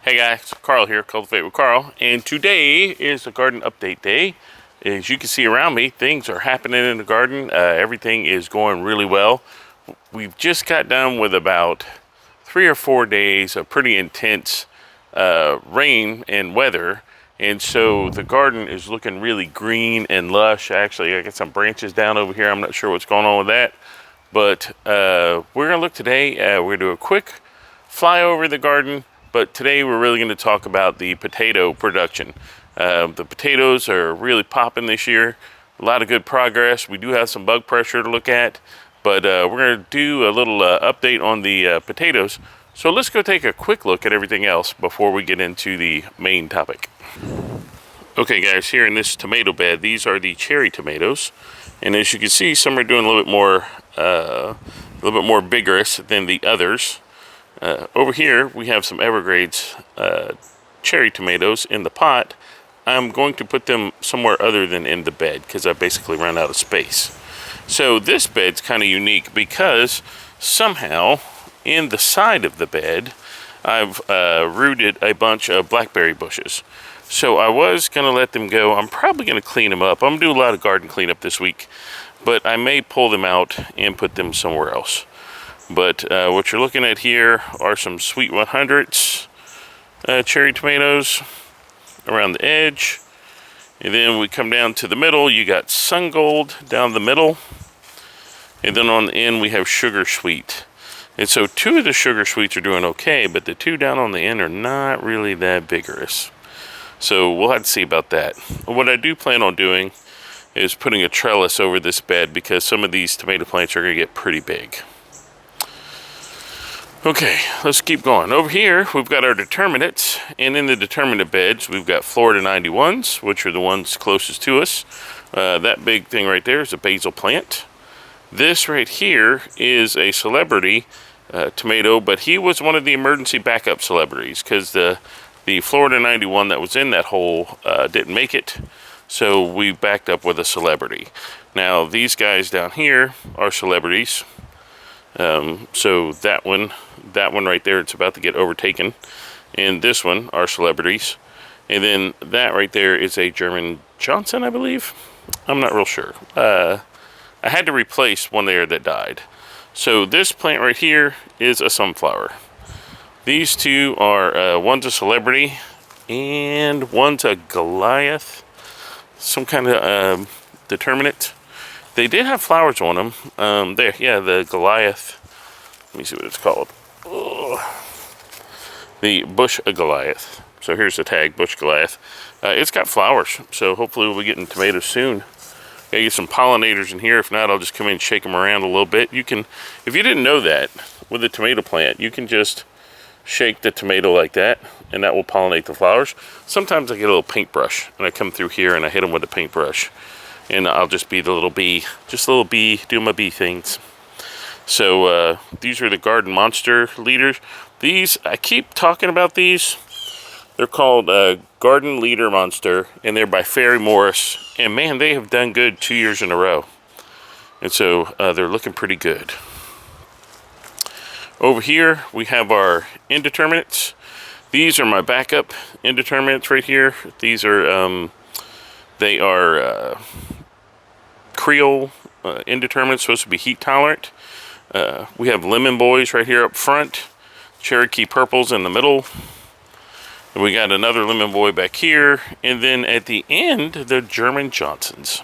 Hey guys, Carl here, Cultivate with Carl, and today is a garden update day. As you can see around me, things are happening in the garden. Everything is going really well. We've just got done with about 3 or 4 days of pretty intense rain and weather, and so the garden is looking really green and lush. Actually, I got some branches down over here. I'm not sure what's going on with that, but we're gonna look today. We're gonna do a quick fly over the garden. But today we're really going to talk about the potato production. The potatoes are really popping this year. A lot of good progress. We do have some bug pressure to look at, but we're going to do a little update on the potatoes. So let's go take a quick look at everything else before we get into the main topic. Okay guys, here in this tomato bed, these are the cherry tomatoes. And as you can see, some are doing a little bit more vigorous than the others. Over here we have some Evergrades cherry tomatoes in the pot. I'm going to put them somewhere other than in the bed because I basically run out of space. So this bed's kind of unique because somehow in the side of the bed I've rooted a bunch of blackberry bushes. So I was going to let them go. I'm probably going to clean them up. I'm going to do a lot of garden cleanup this week, but I may pull them out and put them somewhere else. But what you're looking at here are some Sweet 100s cherry tomatoes around the edge. And then we come down to the middle, you got Sun Gold down the middle. And then on the end we have Sugar Sweet. And so 2 of the Sugar Sweets are doing okay, but the 2 down on the end are not really that vigorous. So we'll have to see about that. What I do plan on doing is putting a trellis over this bed because some of these tomato plants are going to get pretty big. Okay, let's keep going. Over here, we've got our determinants, and in the determinate beds, we've got Florida 91s, which are the ones closest to us. That big thing right there is a basil plant. This right here is a celebrity tomato, but he was one of the emergency backup celebrities because the Florida 91 that was in that hole didn't make it, so we backed up with a celebrity. Now, these guys down here are celebrities. So that one right there, it's about to get overtaken. And this one are celebrities. And then that right there is a German Johnson, I believe. I'm not real sure. I had to replace one there that died. So this plant right here is a sunflower. These 2 are, one's a celebrity and one's a Goliath. Some kind of determinate. They did have flowers on them. There, yeah, the Goliath. Let me see what it's called. The Bush Goliath. So here's the tag, Bush Goliath. It's got flowers, so hopefully we'll be getting tomatoes soon. Gotta get some pollinators in here. If not, I'll just come in and shake them around a little bit. You can, if you didn't know that, with a tomato plant, you can just shake the tomato like that, and that will pollinate the flowers. Sometimes I get a little paintbrush, and I come through here and I hit them with a paintbrush. And I'll just be the little bee, just a little bee, do my bee things. So these are the Garden Monster leaders. These, I keep talking about these. They're called Garden Leader Monster, and they're by Ferry Morris. And man, they have done good 2 years in a row. And so they're looking pretty good. Over here, we have our Indeterminants. These are my backup Indeterminants right here. These are, they are Creole Indeterminate, supposed to be heat tolerant. We have Lemon Boys right here up front, Cherokee Purples in the middle, and we got another Lemon Boy back here, and then at the end, the German Johnsons.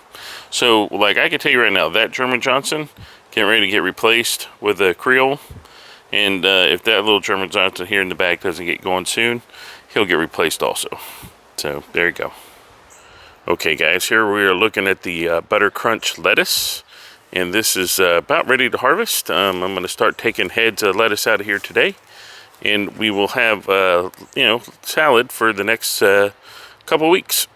So, like I can tell you right now, that German Johnson getting ready to get replaced with a Creole, and if that little German Johnson here in the back doesn't get going soon, he'll get replaced also. So, there you go. Okay guys, here we are looking at the Butter Crunch lettuce, and this is about ready to harvest. I'm going to start taking heads of lettuce out of here today, and we will have salad for the next couple weeks.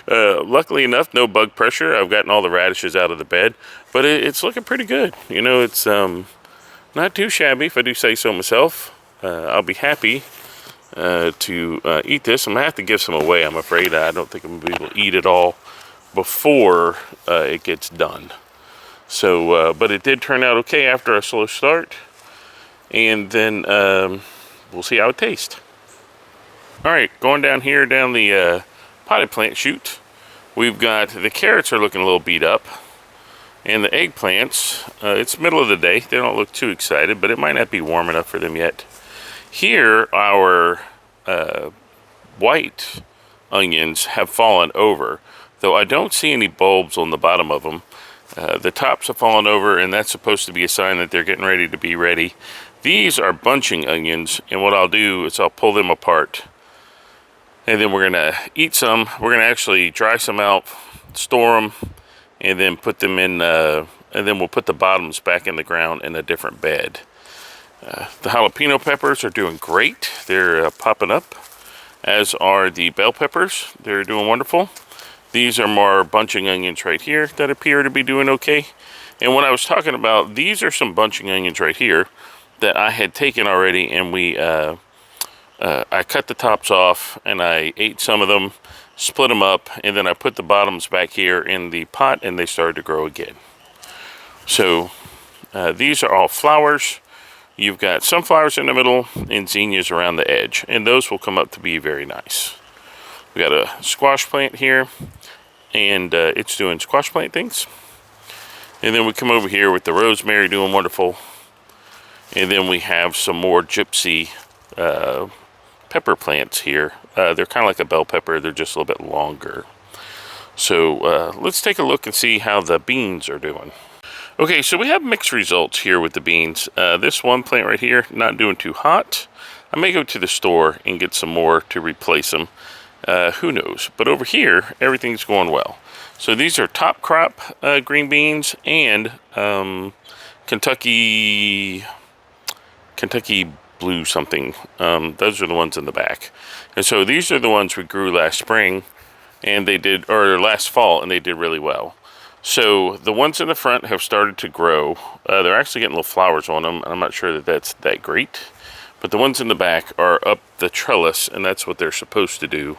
Luckily enough, no bug pressure. I've gotten all the radishes out of the bed, but it's looking pretty good. You know, it's not too shabby, if I do say so myself. I'll be happy to eat this. I'm gonna have to give some away, I'm afraid. I don't think I'm gonna be able to eat it all before it gets done. So, but it did turn out okay after a slow start, and then we'll see how it tastes. All right, going down here, down the potted plant chute, we've got the carrots are looking a little beat up. And the eggplants, it's middle of the day. They don't look too excited, but it might not be warm enough for them yet. Here, our white onions have fallen over, though I don't see any bulbs on the bottom of them. The tops have fallen over, and that's supposed to be a sign that they're getting ready to be ready. These are bunching onions, and what I'll do is I'll pull them apart, and then we're going to eat some. We're going to actually dry some out, store them, and then put them in, and then we'll put the bottoms back in the ground in a different bed. The jalapeno peppers are doing great. They're popping up, as are the bell peppers. They're doing wonderful. These are more bunching onions right here that appear to be doing okay. And when I was talking about, these are some bunching onions right here that I had taken already, and I cut the tops off and I ate some of them, split them up, and then I put the bottoms back here in the pot and they started to grow again. So these are all flowers. You've got sunflowers in the middle and zinnias around the edge, and those will come up to be very nice. We got a squash plant here, and it's doing squash plant things. And then we come over here with the rosemary doing wonderful. And then we have some more gypsy pepper plants here. They're kind of like a bell pepper, they're just a little bit longer. So let's take a look and see how the beans are doing. Okay, so we have mixed results here with the beans. This one plant right here, not doing too hot. I may go to the store and get some more to replace them. Who knows? But over here, everything's going well. So these are top crop green beans and Kentucky blue something. Those are the ones in the back. And so these are the ones we grew last spring, and they did, or last fall, and they did really well. So the ones in the front have started to grow. They're actually getting little flowers on them. I'm not sure that that's that great. But the ones in the back are up the trellis, and that's what they're supposed to do.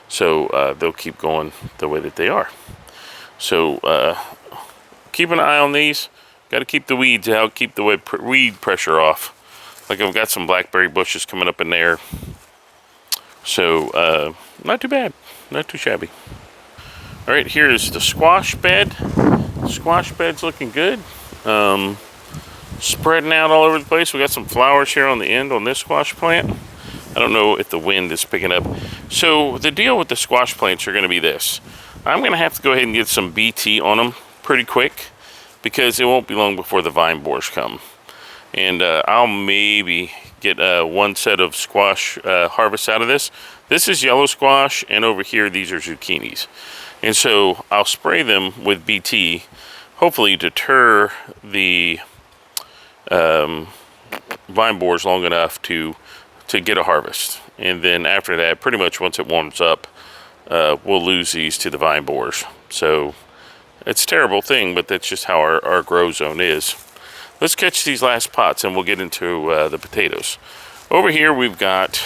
So they'll keep going the way that they are. So keep an eye on these. Got to keep the weeds out, keep the weed pressure off. Like I've got some blackberry bushes coming up in there. So not too bad, not too shabby. All right, here is the squash bed. The squash bed's looking good. Spreading out all over the place. We got some flowers here on the end on this squash plant. I don't know if the wind is picking up. So the deal with the squash plants are going to be this. I'm going to have to go ahead and get some BT on them pretty quick, because it won't be long before the vine borers come. And I'll maybe get one set of squash harvest out of this. This is yellow squash, and over here these are zucchinis. And so I'll spray them with BT, hopefully deter the vine borers long enough to get a harvest. And then after that, pretty much once it warms up, we'll lose these to the vine borers. So it's a terrible thing, but that's just how our grow zone is. Let's catch these last pots and we'll get into the potatoes. Over here we've got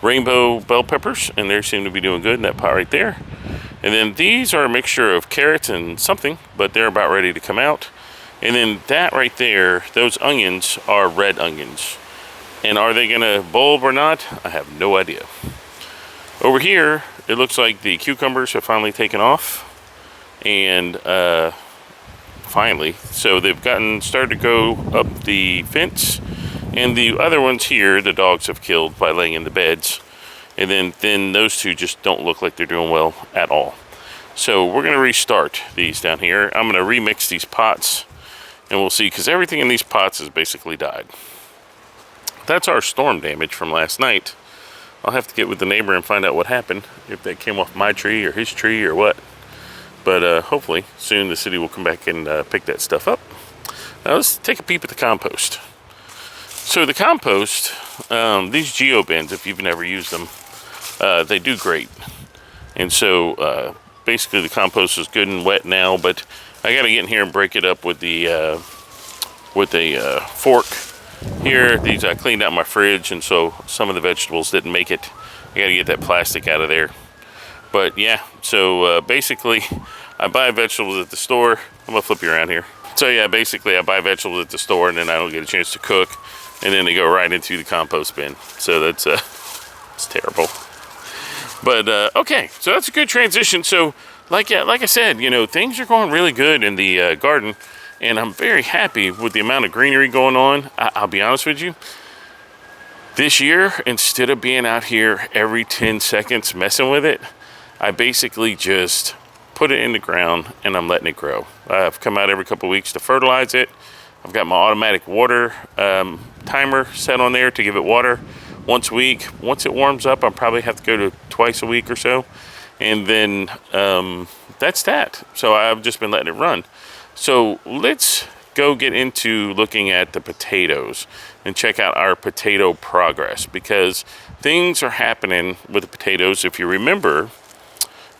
rainbow bell peppers, and they seem to be doing good in that pot right there. And then these are a mixture of carrots and something, but they're about ready to come out. And then that right there, those onions are red onions. And are they gonna bulb or not? I have no idea. Over here, it looks like the cucumbers have finally taken off. And finally, so they've started to go up the fence. And the other ones here, the dogs have killed by laying in the beds. And then those two just don't look like they're doing well at all. So we're gonna restart these down here. I'm gonna remix these pots, and we'll see, because everything in these pots has basically died. That's our storm damage from last night. I'll have to get with the neighbor and find out what happened, if that came off my tree or his tree or what. But hopefully soon the city will come back and pick that stuff up. Now let's take a peep at the compost. So the compost, these geo bins, if you've never used them, they do great. And so basically the compost is good and wet now, but I got to get in here and break it up with a fork. Here, these I cleaned out my fridge, and so some of the vegetables didn't make it. I got to get that plastic out of there. But yeah, so basically I buy vegetables at the store. I'm gonna flip you around here. So yeah, basically I buy vegetables at the store, and then I don't get a chance to cook, and then they go right into the compost bin. So that's It's terrible. But okay, so that's a good transition. So like I said, you know, things are going really good in the garden, and I'm very happy with the amount of greenery going on. I'll be honest with you. This year, instead of being out here every 10 seconds messing with it, I basically just put it in the ground and I'm letting it grow. I've come out every couple of weeks to fertilize it. I've got my automatic water timer set on there to give it water once a week. Once it warms up, I'll probably have to go to twice a week or so. And then that's that. So I've just been letting it run. So let's go get into looking at the potatoes and check out our potato progress, because things are happening with the potatoes. If you remember,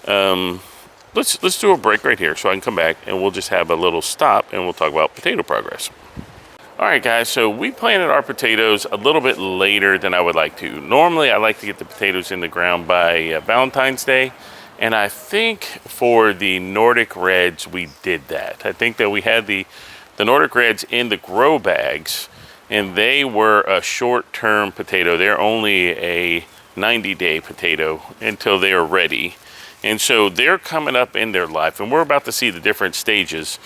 let's do a break right here so I can come back and we'll just have a little stop and we'll talk about potato progress. All right, guys, so we planted our potatoes a little bit later than I would like to. Normally, I like to get the potatoes in the ground by Valentine's Day, and I think for the Nordic Reds, we did that. I think that we had the Nordic Reds in the grow bags, and they were a short-term potato. They're only a 90-day potato until they are ready. And so they're coming up in their life, and we're about to see the different stages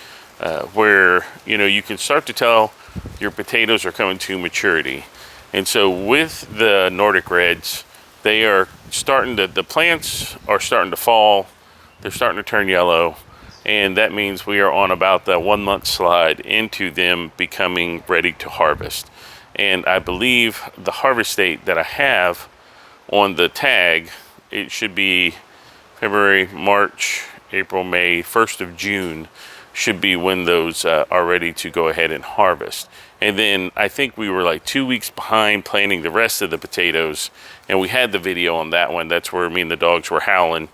where, you know, you can start to tell your potatoes are coming to maturity. And so with the Nordic Reds, they are starting to, the plants are starting to fall, they're starting to turn yellow, and that means we are on about the 1 month slide into them becoming ready to harvest. And I believe the harvest date that I have on the tag, it should be February, March, April, May, 1st of June should be when those are ready to go ahead and harvest. And then I think we were like 2 weeks behind planting the rest of the potatoes, and we had the video on that one. That's where me and the dogs were howling.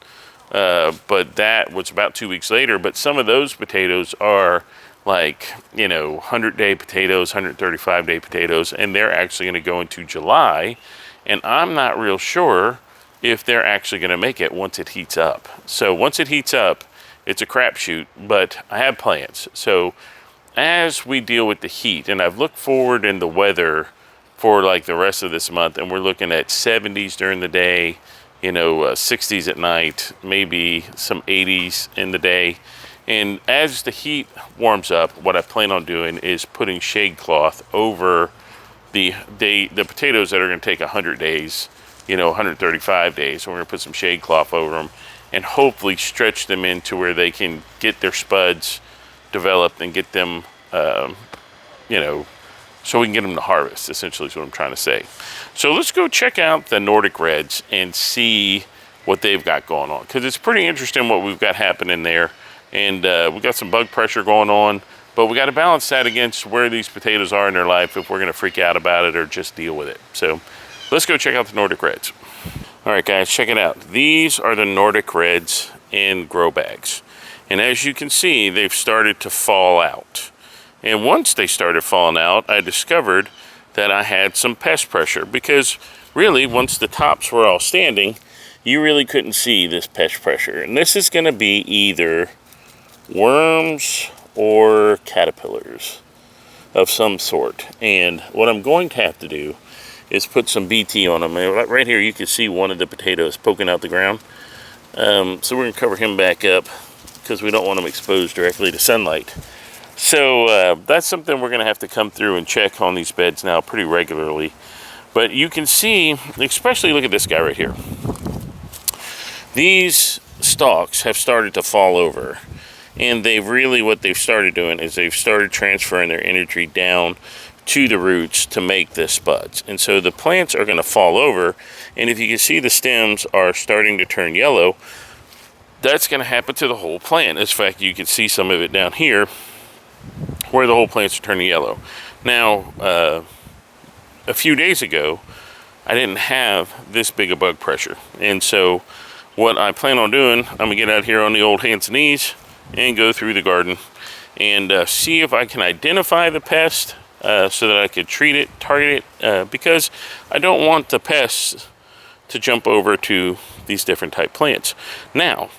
But that was about 2 weeks later. But some of those potatoes are like, you know, 100-day potatoes, 135-day potatoes, and they're actually going to go into July. And I'm not real sure if they're actually going to make it once it heats up. So once it heats up, it's a crapshoot, but I have plans. So as we deal with the heat, and I've looked forward in the weather for like the rest of this month, and we're looking at 70s during the day, you know, 60s at night, maybe some 80s in the day. And as the heat warms up, what I plan on doing is putting shade cloth over the potatoes that are going to take 100 days, you know, 135 days. So we're going to put some shade cloth over them and hopefully stretch them into where they can get their spuds developed and get them, you know, so we can get them to harvest, essentially is what I'm trying to say. So let's go check out the Nordic Reds and see what they've got going on, because it's pretty interesting what we've got happening there. And we got some bug pressure going on, but we got to balance that against where these potatoes are in their life if we're going to freak out about it or just deal with it. So let's go check out the Nordic Reds. All right, guys, check it out. These are the Nordic Reds in grow bags. And as you can see, they've started to fall out. And once they started falling out, I discovered that I had some pest pressure, because really, once the tops were all standing, you really couldn't see this pest pressure. And this is going to be either worms or caterpillars of some sort. And what I'm going to have to do is put some BT on them. And right here you can see one of the potatoes poking out the ground. So we're going to cover him back up because we don't want him exposed directly to sunlight. So that's something we're going to have to come through and check on these beds now pretty regularly. But you can see, especially look at this guy right here. These stalks have started to fall over. And what they've started doing is they've started transferring their energy down to the roots to make the spuds. And so the plants are going to fall over. And if you can see, the stems are starting to turn yellow. That's going to happen to the whole plant. In fact, you can see some of it down here where the whole plants are turning yellow. Now, a few days ago, I didn't have this big a bug pressure. And so what I plan on doing, I'm going to get out here on the old hands and knees and go through the garden and see if I can identify the pest so that I could treat it, target it, because I don't want the pests to jump over to these different type plants. Now,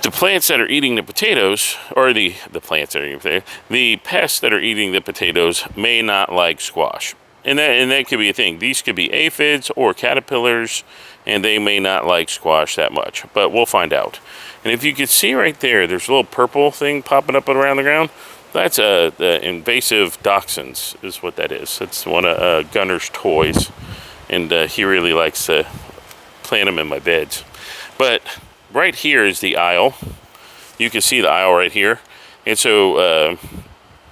the plants that are eating the potatoes, or the plants that are eating the potatoes, the pests that are eating the potatoes may not like squash. and that could be a thing. These could be aphids or caterpillars, and they may not like squash that much, but we'll find out. And if you can see right there, there's a little purple thing popping up around the ground. That's the invasive dachshunds is what that is. It's one of Gunner's toys, and he really likes to plant them in my beds. But right here is the aisle. You can see the aisle right here. And so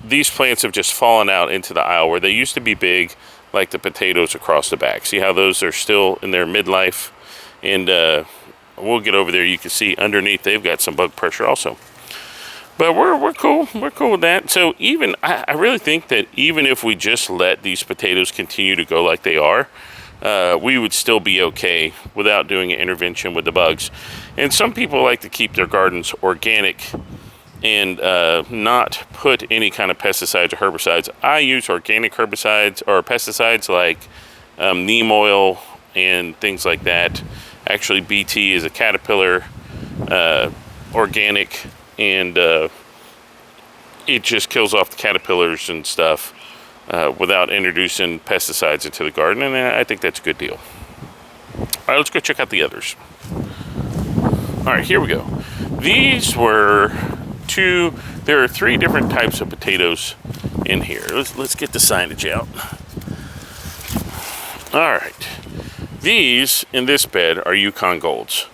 these plants have just fallen out into the aisle where they used to be big, like the potatoes across the back. See how those are still in their midlife? And we'll get over there. You can see underneath they've got some bug pressure also. But we're cool. We're cool with that. So even I really think that even if we just let these potatoes continue to go like they are, we would still be okay without doing an intervention with the bugs. And some people like to keep their gardens organic and not put any kind of pesticides or herbicides. I use organic herbicides or pesticides like neem oil and things like that. Actually, BT is a caterpillar organic, and it just kills off the caterpillars and stuff without introducing pesticides into the garden, and I think that's a good deal. All right, let's go check out the others. All right, here we go. These were there are 3 different types of potatoes in here. Let's get the signage out. All right, these in this bed are Yukon Golds,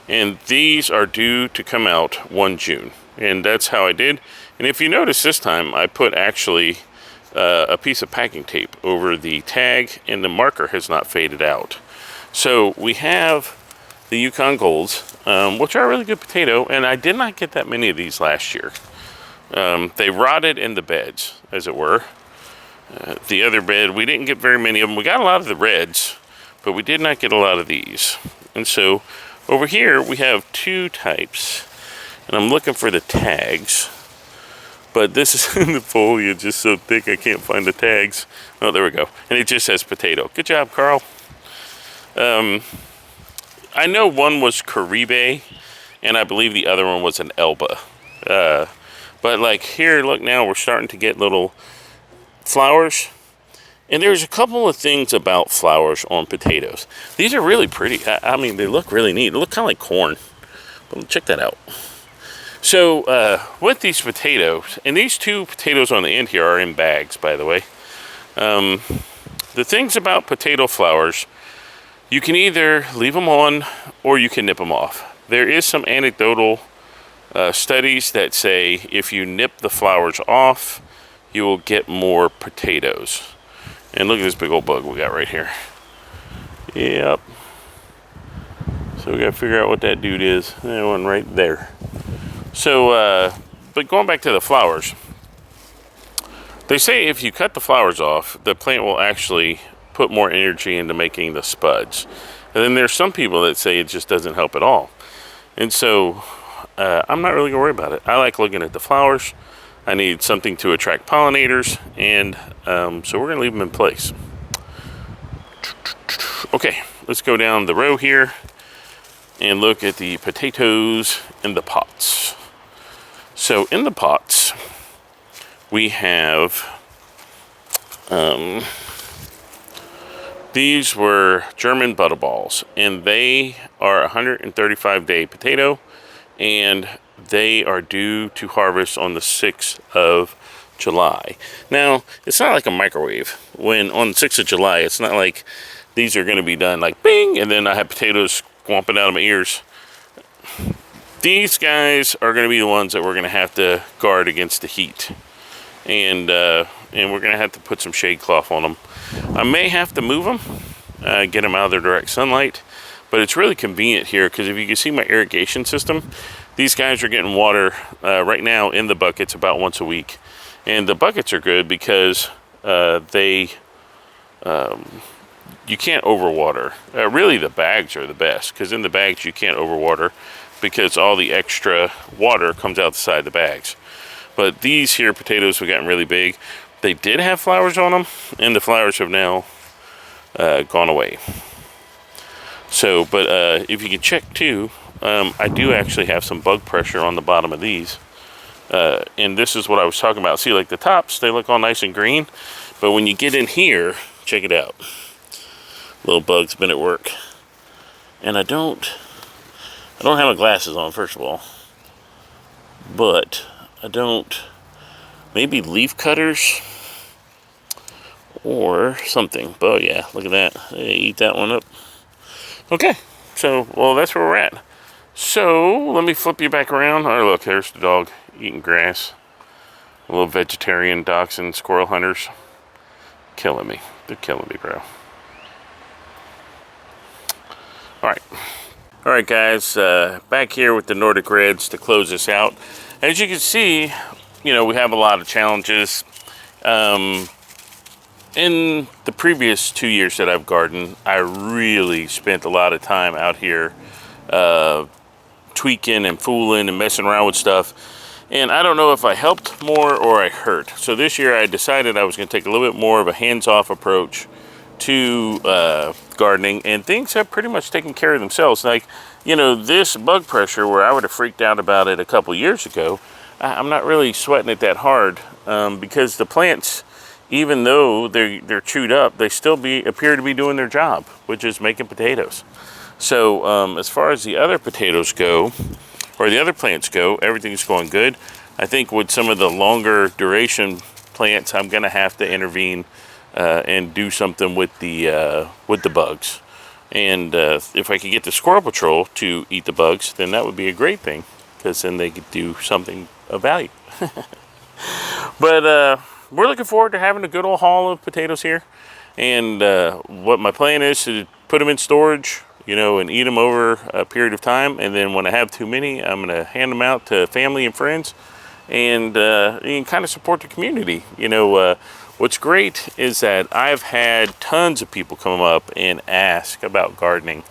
and these are due to come out 1 June, and that's how I did. And if you notice this time, I put actually a piece of packing tape over the tag, and the marker has not faded out. So we have the Yukon Golds, which are a really good potato, and I did not get that many of these last year. They rotted in the beds, as it were. The other bed, we didn't get very many of them. We got a lot of the reds, but we did not get a lot of these. And so over here we have 2 types, and I'm looking for the tags. But this is in the foliage just so thick I can't find the tags. Oh, there we go. And it just says potato. Good job, Carl. I know one was Caribe, and I believe the other one was an Elba. But like here, look now, we're starting to get little flowers. And there's a couple of things about flowers on potatoes. These are really pretty. I mean, they look really neat. They look kind of like corn. But check that out. So with these potatoes, and these 2 potatoes on the end here are in bags, by the way. The things about potato flowers, you can either leave them on or you can nip them off. There is some anecdotal studies that say if you nip the flowers off, you will get more potatoes. And look at this big old bug we got right here. Yep. So we got to figure out what that dude is. That one right there. So, but going back to the flowers, they say if you cut the flowers off, the plant will actually put more energy into making the spuds. And then there's some people that say it just doesn't help at all. And so, I'm not really gonna worry about it. I like looking at the flowers. I need something to attract pollinators, and so we're gonna leave them in place. Okay, let's go down the row here and look at the potatoes in the pots. So in the pots, we have, these were German butterballs, and they are a 135-day potato, and they are due to harvest on the 6th of July. Now, it's not like a microwave. When on the 6th of July, it's not like these are going to be done like bing, and then I have potatoes squamping out of my ears. These guys are going to be the ones that we're going to have to guard against the heat. And we're going to have to put some shade cloth on them. I may have to move them, get them out of their direct sunlight. But it's really convenient here because if you can see my irrigation system, these guys are getting water right now in the buckets about once a week. And the buckets are good because you can't overwater. Really, the bags are the best because in the bags you can't overwater because all the extra water comes out the side of the bags. But these here potatoes have gotten really big. They did have flowers on them, and the flowers have now gone away. So, but if you can check too, I do actually have some bug pressure on the bottom of these. And this is what I was talking about. See, like the tops, they look all nice and green. But when you get in here, check it out. Little bug's been at work. And I don't have my glasses on, first of all. But maybe leaf cutters or something. But yeah, look at that. They eat that one up. Okay, so, well, that's where we're at. So, let me flip you back around. Oh, look, there's the dog eating grass. A little vegetarian dachshund squirrel hunters. Killing me. They're killing me, bro. Alright guys, back here with the Nordic Reds to close this out. As you can see, you know, we have a lot of challenges. In the previous 2 years that I've gardened, I really spent a lot of time out here tweaking and fooling and messing around with stuff. And I don't know if I helped more or I hurt. So this year I decided I was going to take a little bit more of a hands-off approach to gardening, and things have pretty much taken care of themselves. Like, you know, this bug pressure, where I would have freaked out about it a couple years ago, I'm not really sweating it that hard, because the plants, even though they're chewed up, they still appear to be doing their job, which is making potatoes. So as far as the other potatoes go, or the other plants go, everything's going good. I think with some of the longer duration plants, I'm going to have to intervene and do something with the bugs. And if I could get the squirrel patrol to eat the bugs, then that would be a great thing, because then they could do something of value. But we're looking forward to having a good old haul of potatoes here. And what my plan is to put them in storage, you know, and eat them over a period of time. And then when I have too many, I'm going to hand them out to family and friends, and kind of support the community. You know, what's great is that I've had tons of people come up and ask about gardening.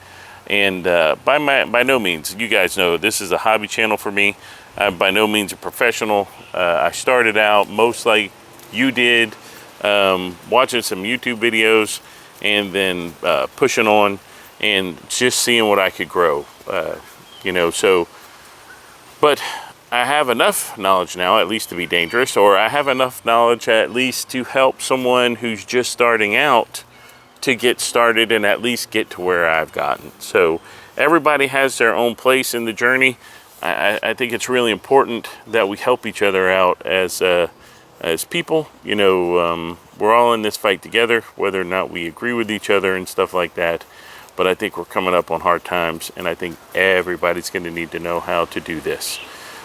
And by no means, you guys know, this is a hobby channel for me. I'm by no means a professional. I started out most like you did, watching some YouTube videos, and then pushing on and just seeing what I could grow. You know, so, but I have enough knowledge now, at least to be dangerous, or I have enough knowledge at least to help someone who's just starting out to get started and at least get to where I've gotten. So everybody has their own place in the journey. I think it's really important that we help each other out as people. You know, we're all in this fight together, whether or not we agree with each other and stuff like that. But I think we're coming up on hard times, and I think everybody's going to need to know how to do this.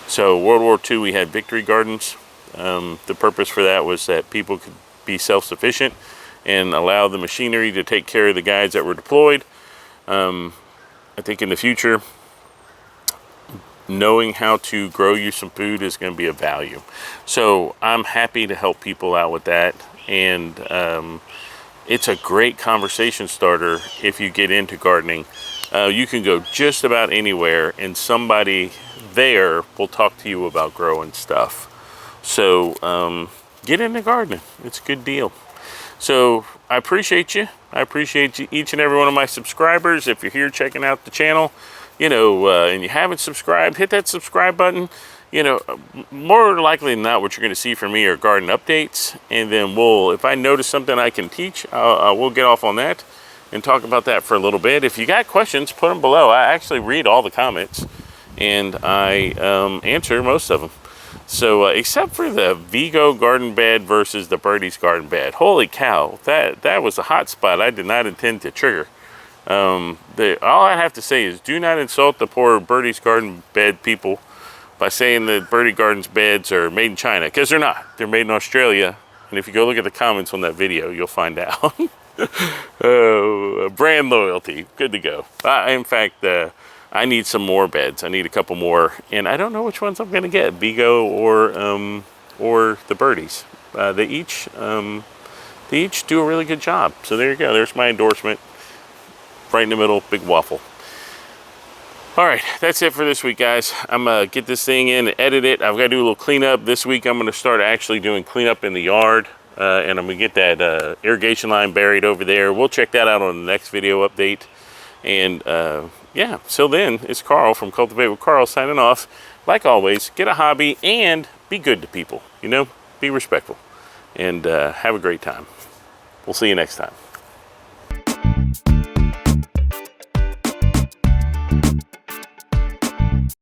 So World War II, we had victory gardens. The purpose for that was that people could be self-sufficient and allow the machinery to take care of the guys that were deployed. I think in the future, knowing how to grow you some food is going to be of value. So I'm happy to help people out with that. And it's a great conversation starter if you get into gardening. You can go just about anywhere and somebody there will talk to you about growing stuff. So get into gardening. It's a good deal. So I appreciate you. I appreciate each and every one of my subscribers. If you're here checking out the channel, you know, and you haven't subscribed, hit that subscribe button. You know, more likely than not, what you're going to see from me are garden updates. And then if I notice something I can teach, we'll get off on that and talk about that for a little bit. If you got questions, put them below. I actually read all the comments, and I answer most of them. So except for the Vigo garden bed versus the Birdie's garden bed. Holy cow, that was a hot spot I did not intend to trigger. All I have to say is do not insult the poor Birdie's garden bed people by saying that Birdie Garden's beds are made in China, because they're not. They're made in Australia. And if you go look at the comments on that video, you'll find out. Brand loyalty, good to go. In fact, I need some more beds. I need a couple more, and I don't know which ones I'm going to get, Vigo or the Birdies. They each do a really good job. So there you go. There's my endorsement. Right in the middle, big waffle. All right, that's it for this week, guys. I'm gonna get this thing in and edit it. I've got to do a little cleanup this week. I'm gonna start actually doing cleanup in the yard, and I'm gonna get that irrigation line buried over there. We'll check that out on the next video update. And yeah, so then it's Carl from Cultivate with Carl signing off. Like always, get a hobby and be good to people. You know, be respectful, and have a great time. We'll see you next time.